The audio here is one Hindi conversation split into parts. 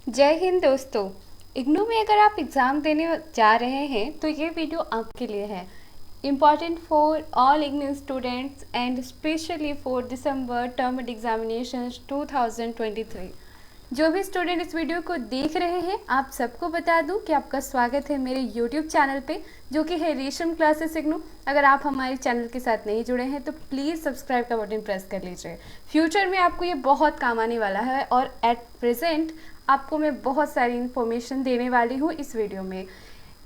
जय हिंद दोस्तों। इग्नू में अगर आप एग्ज़ाम देने जा रहे हैं तो ये वीडियो आपके लिए है। Important for all IGNOU students and specially for December term examination 2023। जो भी स्टूडेंट इस वीडियो को देख रहे हैं आप सबको बता दूं कि आपका स्वागत है मेरे यूट्यूब चैनल पे, जो कि है रेशम क्लासेस इग्नू। अगर आप हमारे चैनल के साथ नहीं जुड़े हैं तो प्लीज़ सब्सक्राइब का बटन प्रेस कर लीजिए। फ्यूचर में आपको ये बहुत काम आने वाला है और एट प्रेजेंट आपको मैं बहुत सारी इन्फॉर्मेशन देने वाली हूँ इस वीडियो में।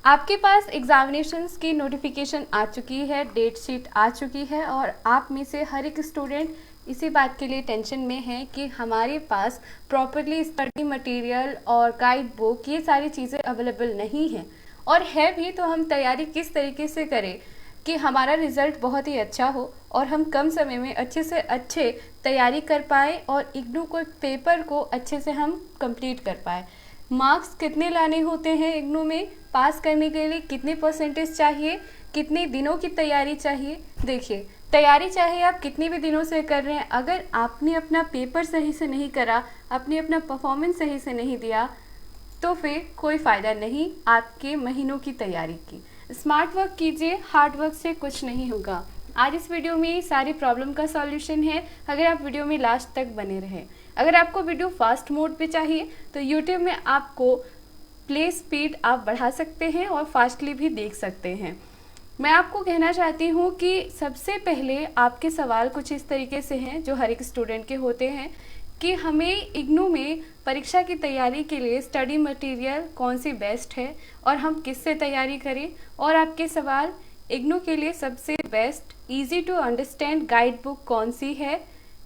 आपके पास एग्जामिनेशंस की नोटिफिकेशन आ चुकी है, डेट शीट आ चुकी है और आप में से हर एक स्टूडेंट इसी बात के लिए टेंशन में है कि हमारे पास प्रॉपरली स्टडी मटेरियल और गाइड बुक ये सारी चीज़ें अवेलेबल नहीं हैं, और है भी तो हम तैयारी किस तरीके से करें कि हमारा रिज़ल्ट बहुत ही अच्छा हो और हम कम समय में अच्छे से अच्छे तैयारी कर पाए और इग्नू को पेपर को अच्छे से हम कंप्लीट कर पाए। मार्क्स कितने लाने होते हैं इग्नू में, पास करने के लिए कितने परसेंटेज चाहिए, कितने दिनों की तैयारी चाहिए। देखिए, तैयारी चाहे आप कितने भी दिनों से कर रहे हैं, अगर आपने अपना पेपर सही से नहीं करा, आपने अपना परफॉर्मेंस सही से नहीं दिया, तो फिर कोई फ़ायदा नहीं आपके महीनों की तैयारी की। स्मार्ट वर्क कीजिए, हार्ड वर्क से कुछ नहीं होगा। आज इस वीडियो में सारी प्रॉब्लम का सॉल्यूशन है, अगर आप वीडियो में लास्ट तक बने रहें। अगर आपको वीडियो फास्ट मोड पे चाहिए तो यूट्यूब में आपको प्ले स्पीड आप बढ़ा सकते हैं और फास्टली भी देख सकते हैं। मैं आपको कहना चाहती हूँ कि सबसे पहले आपके सवाल कुछ इस तरीके से हैं जो हर एक स्टूडेंट के होते हैं कि हमें इग्नू में परीक्षा की तैयारी के लिए स्टडी मटेरियल कौन सी बेस्ट है और हम किससे तैयारी करें। और आपके सवाल, इग्नू के लिए सबसे best easy to understand guide book कौन सी है,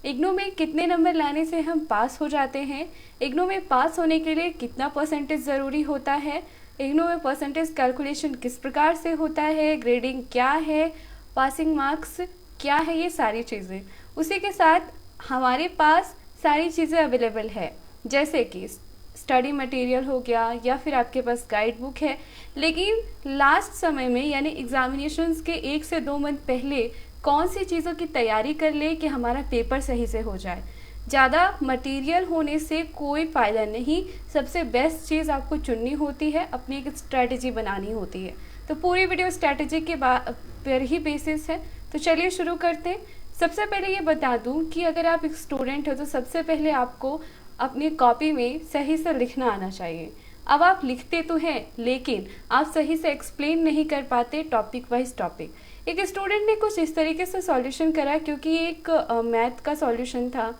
इग्नू में कितने नंबर लाने से हम पास हो जाते हैं, इग्नू में पास होने के लिए कितना परसेंटेज ज़रूरी होता है, इग्नू में परसेंटेज कैलकुलेशन किस प्रकार से होता है, ग्रेडिंग क्या है, पासिंग मार्क्स क्या है, ये सारी चीज़ें। उसी के साथ हमारे पास सारी चीज़ें अवेलेबल है, जैसे कि स्टडी मटेरियल हो गया या फिर आपके पास गाइड बुक है। लेकिन लास्ट समय में यानी एग्जामिनेशंस के 1 से 2 मंथ पहले कौन सी चीज़ों की तैयारी कर ले कि हमारा पेपर सही से हो जाए। ज़्यादा मटेरियल होने से कोई फ़ायदा नहीं, सबसे बेस्ट चीज़ आपको चुननी होती है, अपनी एक स्ट्रैटेजी बनानी होती है। तो पूरी वीडियो स्ट्रैटेजी के पर ही बेसिस है। तो चलिए शुरू करते हैं। सबसे पहले ये बता दूं कि अगर आप एक स्टूडेंट हो तो सबसे पहले आपको अपनी कॉपी में सही से लिखना आना चाहिए। अब आप लिखते तो हैं लेकिन आप सही से एक्सप्लेन नहीं कर पाते टॉपिक वाइज टॉपिक। एक स्टूडेंट ने कुछ इस तरीके से सॉल्यूशन करा, क्योंकि एक मैथ का सॉल्यूशन था।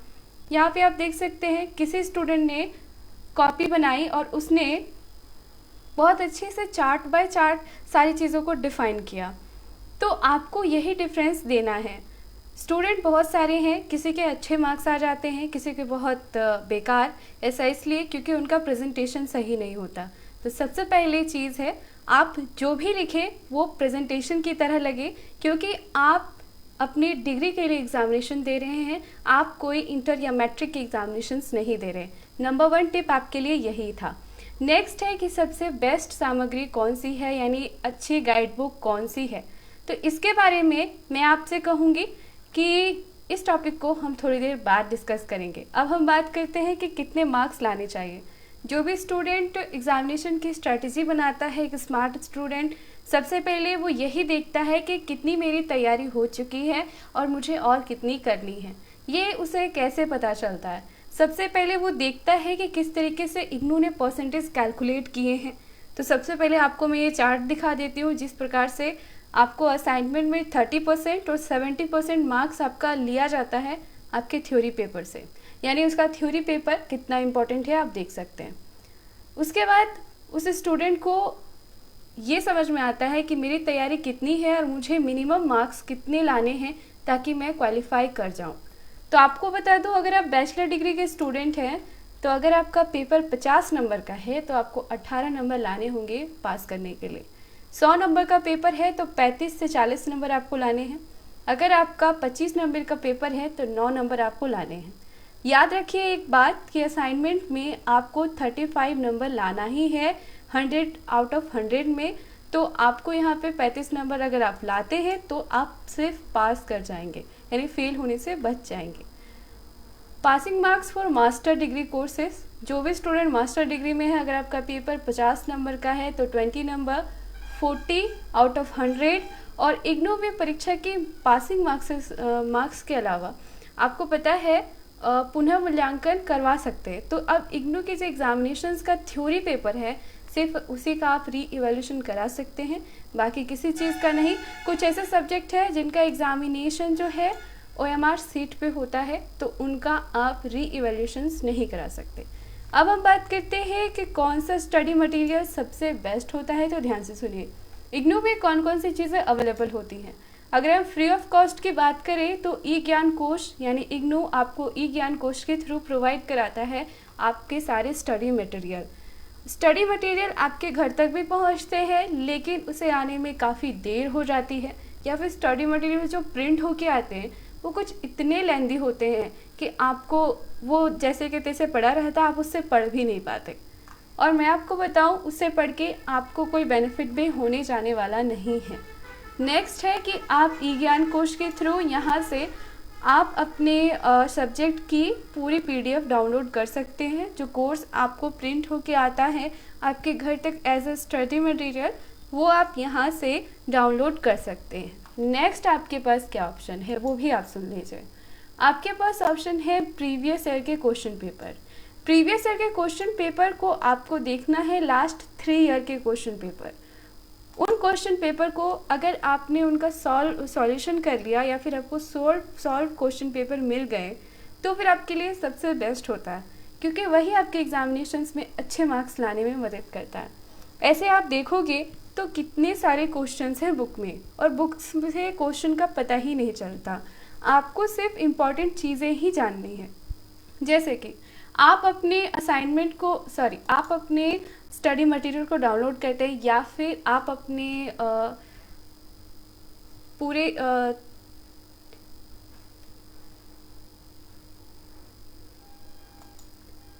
यहाँ पे आप देख सकते हैं किसी स्टूडेंट ने कॉपी बनाई और उसने बहुत अच्छे से चार्ट बाय चार्ट सारी चीज़ों को डिफाइन किया। तो आपको यही डिफरेंस देना है। स्टूडेंट बहुत सारे हैं, किसी के अच्छे मार्क्स आ जाते हैं, किसी के बहुत बेकार। ऐसा इसलिए क्योंकि उनका प्रेजेंटेशन सही नहीं होता। तो सबसे पहले चीज़ है, आप जो भी लिखें वो प्रेजेंटेशन की तरह लगे, क्योंकि आप अपनी डिग्री के लिए एग्जामिनेशन दे रहे हैं, आप कोई इंटर या मैट्रिक के एग्जामिनेशंस नहीं दे रहे। नंबर 1 टिप आपके लिए यही था। नेक्स्ट है कि सबसे बेस्ट सामग्री कौन सी है, यानी अच्छी गाइड बुक कौन सी है। तो इसके बारे में मैं आपसे कहूँगी कि इस टॉपिक को हम थोड़ी देर बाद डिस्कस करेंगे। अब हम बात करते हैं कि कितने मार्क्स लाने चाहिए। जो भी स्टूडेंट एग्जामिनेशन की स्ट्रैटेजी बनाता है, एक स्मार्ट स्टूडेंट, सबसे पहले वो यही देखता है कि कितनी मेरी तैयारी हो चुकी है और मुझे और कितनी करनी है। ये उसे कैसे पता चलता है? सबसे पहले वो देखता है कि किस तरीके से इग्नू ने परसेंटेज कैलकुलेट किए हैं। तो सबसे पहले आपको मैं ये चार्ट दिखा देती हूँ, जिस प्रकार से आपको असाइनमेंट में 30% और 70% मार्क्स आपका लिया जाता है आपके थ्योरी पेपर से, यानी उसका थ्योरी पेपर कितना इम्पोर्टेंट है आप देख सकते हैं। उसके बाद उस स्टूडेंट को ये समझ में आता है कि मेरी तैयारी कितनी है और मुझे मिनिमम मार्क्स कितने लाने हैं ताकि मैं क्वालिफाई कर जाऊं। तो आपको बता दूं, अगर आप बैचलर डिग्री के स्टूडेंट हैं तो अगर आपका पेपर 50 नंबर का है तो आपको 18 नंबर लाने होंगे पास करने के लिए। 100 नंबर का पेपर है तो 35 से 40 नंबर आपको लाने हैं। अगर आपका 25 नंबर का पेपर है तो 9 नंबर आपको लाने हैं। याद रखिए एक बात कि असाइनमेंट में आपको 35 नंबर लाना ही है 100 आउट ऑफ 100 में। तो आपको यहाँ पे 35 नंबर अगर आप लाते हैं तो आप सिर्फ पास कर जाएंगे, यानी फेल होने से बच जाएंगे। Passing marks for master degree courses जो भी स्टूडेंट मास्टर डिग्री में है, अगर आपका पेपर 50 नंबर का है तो 20 नंबर, 40 आउट ऑफ 100। और इग्नू में परीक्षा की पासिंग मार्क्स के अलावा आपको पता है पुनः मूल्यांकन करवा सकते हैं। तो अब इग्नू के जो एग्जामिनेशंस का थ्योरी पेपर है, सिर्फ उसी का आप री इवैल्यूएशन करा सकते हैं, बाकी किसी चीज़ का नहीं। कुछ ऐसे सब्जेक्ट है जिनका एग्जामिनेशन जो है OMR सीट पे होता है, तो उनका आप री इवैल्यूएशंस नहीं करा सकते। अब हम बात करते हैं कि कौन सा स्टडी मटेरियल सबसे बेस्ट होता है। तो ध्यान से सुनिए, इग्नू में कौन कौन सी चीज़ें अवेलेबल होती हैं। अगर हम फ्री ऑफ कॉस्ट की बात करें तो ई ज्ञान कोश यानी इग्नू आपको ई ज्ञान कोश के थ्रू प्रोवाइड कराता है आपके सारे स्टडी मटेरियल आपके घर तक भी पहुंचते हैं, लेकिन उसे आने में काफ़ी देर हो जाती है, या फिर स्टडी मटेरियल जो प्रिंट होके आते हैं वो कुछ इतने लेंदी होते हैं कि आपको वो जैसे कि तैसे पढ़ा रहता, आप उससे पढ़ भी नहीं पाते। और मैं आपको बताऊं, उससे पढ़ के आपको कोई बेनिफिट भी होने जाने वाला नहीं है। नेक्स्ट है कि आप ई ज्ञान कोश के थ्रू यहाँ से आप अपने सब्जेक्ट की पूरी PDF डाउनलोड कर सकते हैं। जो कोर्स आपको प्रिंट होके आता है आपके घर तक एज अ स्टडी मटेरियल, वो आप यहाँ से डाउनलोड कर सकते हैं। नेक्स्ट आपके पास क्या ऑप्शन है वो भी आप सुन लीजिए। आपके पास ऑप्शन है प्रीवियस ईयर के क्वेश्चन पेपर। प्रीवियस ईयर के क्वेश्चन पेपर को आपको देखना है लास्ट 3 ईयर के क्वेश्चन पेपर। उन क्वेश्चन पेपर को अगर आपने उनका सॉल्यूशन कर लिया या फिर आपको सॉल्व क्वेश्चन पेपर मिल गए तो फिर आपके लिए सबसे बेस्ट होता है, क्योंकि वही आपके एग्जामिनेशंस में अच्छे मार्क्स लाने में मदद करता है। ऐसे आप देखोगे तो कितने सारे क्वेश्चंस हैं बुक में, और बुक्स से क्वेश्चन का पता ही नहीं चलता। आपको सिर्फ इम्पॉर्टेंट चीज़ें ही जाननी है, जैसे कि आप अपने स्टडी मटेरियल को डाउनलोड करते हैं, या फिर आप अपने पूरे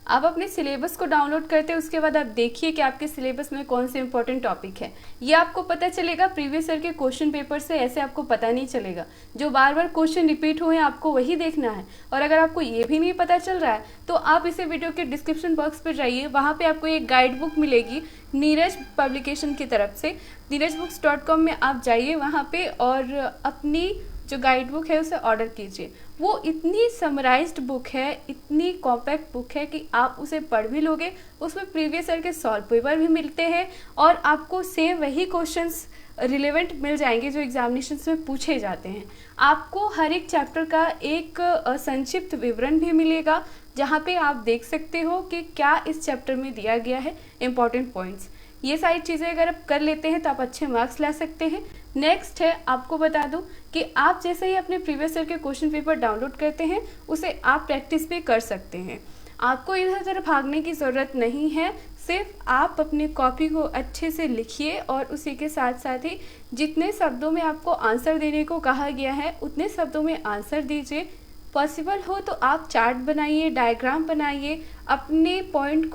आप अपने सिलेबस को डाउनलोड करते हैं। उसके बाद आप देखिए कि आपके सिलेबस में कौन से इंपॉर्टेंट टॉपिक है, ये आपको पता चलेगा प्रीवियस ईयर के क्वेश्चन पेपर से। ऐसे आपको पता नहीं चलेगा, जो बार बार क्वेश्चन रिपीट हुए हैं आपको वही देखना है। और अगर आपको ये भी नहीं पता चल रहा है तो आप इसे वीडियो के डिस्क्रिप्शन बॉक्स पर जाइए, वहाँ पर आपको एक गाइड बुक मिलेगी नीरज पब्लिकेशन की तरफ से। neerajbooks.com में आप जाइए वहाँ पे, और अपनी जो गाइड बुक है उसे ऑर्डर कीजिए। वो इतनी समराइज्ड बुक है, इतनी कॉम्पैक्ट बुक है कि आप उसे पढ़ भी लोगे। उसमें प्रीवियस ईयर के सॉल्व पेपर भी मिलते हैं, और आपको सेम वही क्वेश्चंस रिलेवेंट मिल जाएंगे जो एग्जामिनेशंस में पूछे जाते हैं। आपको हर एक चैप्टर का एक संक्षिप्त विवरण भी मिलेगा, जहाँ पे आप देख सकते हो कि क्या इस चैप्टर में दिया गया है, इम्पॉर्टेंट पॉइंट्स। ये सारी चीज़ें अगर आप कर लेते हैं तो आप अच्छे मार्क्स ला सकते हैं। नेक्स्ट है, आपको बता दूं कि आप जैसे ही अपने प्रीवियस ईयर के क्वेश्चन पेपर डाउनलोड करते हैं उसे आप प्रैक्टिस भी कर सकते हैं। आपको इधर उधर भागने की ज़रूरत नहीं है, सिर्फ आप अपनी कॉपी को अच्छे से लिखिए, और उसी के साथ साथ ही जितने शब्दों में आपको आंसर देने को कहा गया है उतने शब्दों में आंसर दीजिए। पॉसिबल हो तो आप चार्ट बनाइए, डायग्राम बनाइए, अपने पॉइंट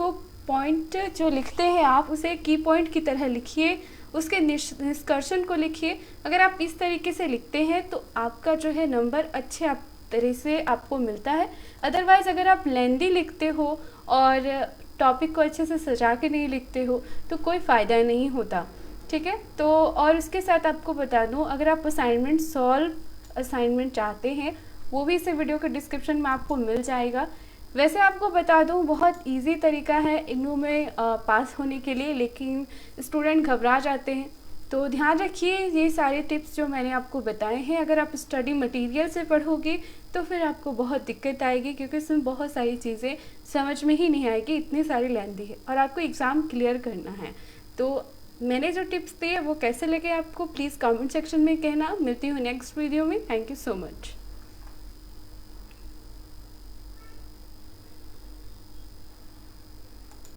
जो लिखते हैं आप उसे की पॉइंट की तरह लिखिए, उसके निष्कर्षण को लिखिए। अगर आप इस तरीके से लिखते हैं तो आपका जो है नंबर अच्छे तरह से आपको मिलता है। अदरवाइज़ अगर आप लेंदी लिखते हो और टॉपिक को अच्छे से सजा के नहीं लिखते हो तो कोई फ़ायदा नहीं होता, ठीक है। तो और उसके साथ आपको बता दूं, अगर आप असाइनमेंट चाहते हैं वो भी इस वीडियो के डिस्क्रिप्शन में आपको मिल जाएगा। वैसे आपको बता दूं, बहुत इजी तरीका है इग्नू में पास होने के लिए, लेकिन स्टूडेंट घबरा जाते हैं। तो ध्यान रखिए, ये सारे टिप्स जो मैंने आपको बताए हैं, अगर आप स्टडी मटेरियल से पढ़ोगे तो फिर आपको बहुत दिक्कत आएगी, क्योंकि इसमें बहुत सारी चीज़ें समझ में ही नहीं आएगी, इतनी सारी लेंदी है, और आपको एग्ज़ाम क्लियर करना है। तो मैंने जो टिप्स दिए वो कैसे लगे आपको, प्लीज़ कमेंट सेक्शन में कहना। मिलती हूँ नेक्स्ट वीडियो में। Thank you so much.